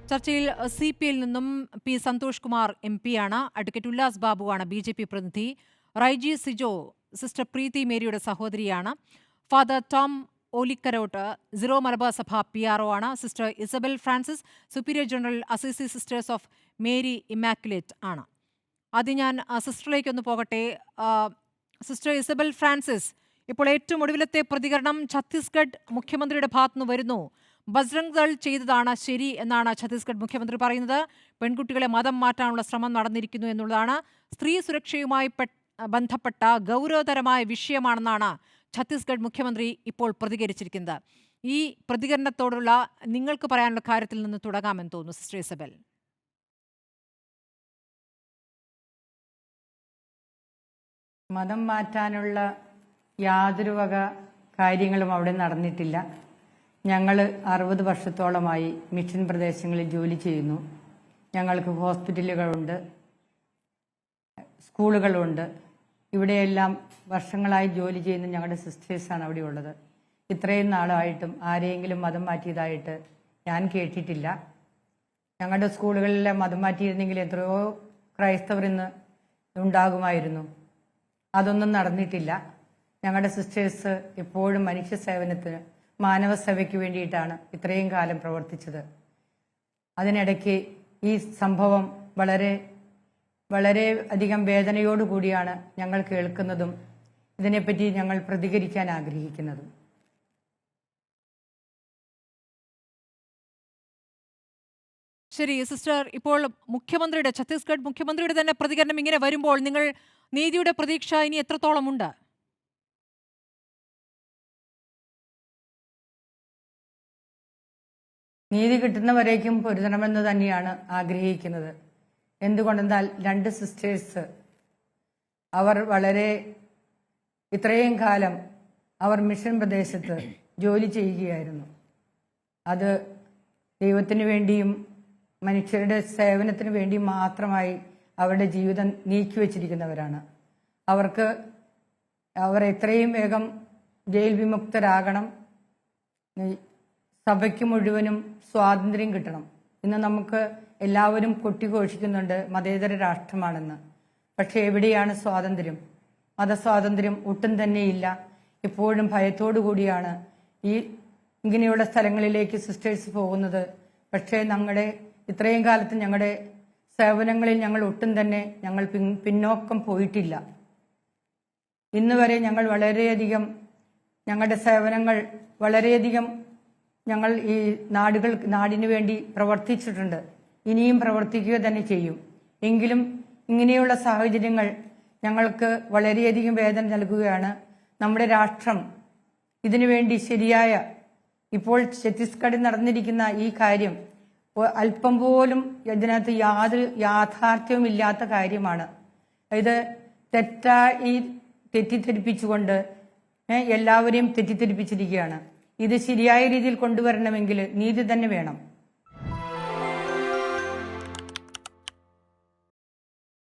ചർച്ചയിൽ CPI നിന്നും P Santhosh Kumar MP ആണ്. അഡ്വക്കേറ്റ് ഉല്ലാസ് ബാബുവാണ് BJP പ്രതിനിധി. റൈജി സിജോ സിസ്റ്റർ പ്രീതി മേരിയുടെ സഹോദരിയാണ്. Father Tom Olikkarottu Syro Malabar സഭ PRO ആണ്. Sister Isabel Francis superior general Assisi sisters of Mary immaculate ആണ്. ആദ്യം ഞാൻ സിസ്റ്ററിലേക്കൊന്ന് പോകട്ടെ. സിസ്റ്റർ ഇസബൽ ഫ്രാൻസിസ്, ഇപ്പോൾ ഏറ്റവും ഒടുവിലത്തെ പ്രതികരണം ഛത്തീസ്ഗഡ് മുഖ്യമന്ത്രിയുടെ ഭാഗത്തുനിന്ന് വരുന്നു. ബജ്രംഗ് ദൾ ചെയ്തതാണ് ശരി എന്നാണ് ഛത്തീസ്ഗഡ് മുഖ്യമന്ത്രി പറയുന്നത്. പെൺകുട്ടികളെ മതം മാറ്റാനുള്ള ശ്രമം നടന്നിരിക്കുന്നു എന്നുള്ളതാണ്. സ്ത്രീ സുരക്ഷയുമായി ബന്ധപ്പെട്ട ഗൗരവതരമായ വിഷയമാണെന്നാണ് ഛത്തീസ്ഗഡ് മുഖ്യമന്ത്രി ഇപ്പോൾ പ്രതികരിച്ചിരിക്കുന്നത്. ഈ പ്രതികരണത്തോടുള്ള നിങ്ങൾക്ക് പറയാനുള്ള കാര്യത്തിൽ നിന്ന് തുടങ്ങാമെന്ന് തോന്നുന്നു സിസ്റ്റർ ഇസബൽ. മതം മാറ്റാനുള്ള യാതൊരു വക കാര്യങ്ങളും അവിടെ നടന്നിട്ടില്ല. ഞങ്ങൾ 60 വർഷത്തോളമായി മിഷൻ പ്രദേശങ്ങളിൽ ജോലി ചെയ്യുന്നു. ഞങ്ങൾക്ക് ഹോസ്പിറ്റലുകളുണ്ട്, സ്കൂളുകളുണ്ട്. ഇവിടെയെല്ലാം വർഷങ്ങളായി ജോലി ചെയ്യുന്ന ഞങ്ങളുടെ സിസ്റ്റേഴ്സാണ് അവിടെ ഉള്ളത്. ഇത്രയും നാളായിട്ടും ആരെയെങ്കിലും മതം മാറ്റിയതായിട്ട് ഞാൻ കേട്ടിട്ടില്ല. ഞങ്ങളുടെ സ്കൂളുകളിലെല്ലാം മതം മാറ്റിയിരുന്നെങ്കിൽ എത്രയോ ക്രൈസ്തവർ ഇന്ന് ഉണ്ടാകുമായിരുന്നു. അതൊന്നും നടന്നിട്ടില്ല. ഞങ്ങളുടെ സിസ്റ്റേഴ്സ് എപ്പോഴും മനുഷ്യ സേവനത്തിന്, മാനവ സേവയ്ക്ക് വേണ്ടിയിട്ടാണ് ഇത്രയും കാലം പ്രവർത്തിച്ചത്. അതിനിടയ്ക്ക് ഈ സംഭവം വളരെ അധികം വേദനയോടുകൂടിയാണ് ഞങ്ങൾ കേൾക്കുന്നതും ഇതിനെപ്പറ്റി ഞങ്ങൾ പ്രതികരിക്കാൻ ആഗ്രഹിക്കുന്നതും. ശരി സിസ്റ്റർ, ഇപ്പോൾ ഛത്തീസ്ഗഡ് മുഖ്യമന്ത്രിയുടെ തന്നെ പ്രതികരണം ഇങ്ങനെ വരുമ്പോൾ നിങ്ങൾ നീതിയുടെ പ്രതീക്ഷ ഇനി എത്രത്തോളമുണ്ട്? നീതി കിട്ടുന്നവരേക്കും പൊരുതണമെന്ന് തന്നെയാണ് ആഗ്രഹിക്കുന്നത്. എന്തുകൊണ്ടെന്നാൽ 2 സിസ്റ്റേഴ്സ് അവർ ഇത്രയും കാലം അവർ മിഷൻ പ്രദേശത്ത് ജോലി ചെയ്യുകയായിരുന്നു. അത് ദൈവത്തിന് വേണ്ടിയും മനുഷ്യരുടെ സേവനത്തിന് വേണ്ടിയും മാത്രമായി അവരുടെ ജീവിതം നീക്കിവെച്ചിരിക്കുന്നവരാണ്. അവർ എത്രയും വേഗം ജയിൽ വിമുക്തരാകണം. സഭയ്ക്ക് മുഴുവനും സ്വാതന്ത്ര്യം കിട്ടണം. ഇന്ന് നമുക്ക് എല്ലാവരും കൊട്ടിഘോഷിക്കുന്നുണ്ട് മതേതര രാഷ്ട്രമാണെന്ന്. പക്ഷെ എവിടെയാണ് സ്വാതന്ത്ര്യം? മതസ്വാതന്ത്ര്യം ഒട്ടും തന്നെയില്ല. എപ്പോഴും ഭയത്തോടു കൂടിയാണ് ഇങ്ങനെയുള്ള സ്ഥലങ്ങളിലേക്ക് സിസ്റ്റേഴ്സ് പോകുന്നത്. പക്ഷേ ഇത്രയും കാലത്ത് ഞങ്ങളുടെ സേവനങ്ങളിൽ ഞങ്ങൾ ഒട്ടും തന്നെ പിന്നോക്കം പോയിട്ടില്ല. ഇന്ന് വരെ ഞങ്ങൾ ഞങ്ങളുടെ സേവനങ്ങൾ വളരെയധികം ഞങ്ങൾ ഈ നാടിനു വേണ്ടി പ്രവർത്തിച്ചിട്ടുണ്ട്. ഇനിയും പ്രവർത്തിക്കുക തന്നെ ചെയ്യും. എങ്കിലും ഇങ്ങനെയുള്ള സാഹചര്യങ്ങൾ ഞങ്ങൾക്ക് വളരെയധികം വേദന നൽകുകയാണ്. നമ്മുടെ രാഷ്ട്രം ഇതിനുവേണ്ടി ഇപ്പോൾ ഛത്തീസ്ഗഡിൽ നടന്നിരിക്കുന്ന ഈ കാര്യം അല്പം പോലും ഇതിനകത്ത് യാതൊരു യാഥാർത്ഥ്യവുമില്ലാത്ത കാര്യമാണ്. ഇത് തെറ്റായി തെറ്റിദ്ധരിപ്പിച്ചുകൊണ്ട് എല്ലാവരെയും തെറ്റിദ്ധരിപ്പിച്ചിരിക്കുകയാണ്. ഇത് ശരിയായ രീതിയിൽ കൊണ്ടുവരണമെങ്കിൽ നീതി തന്നെ വേണം.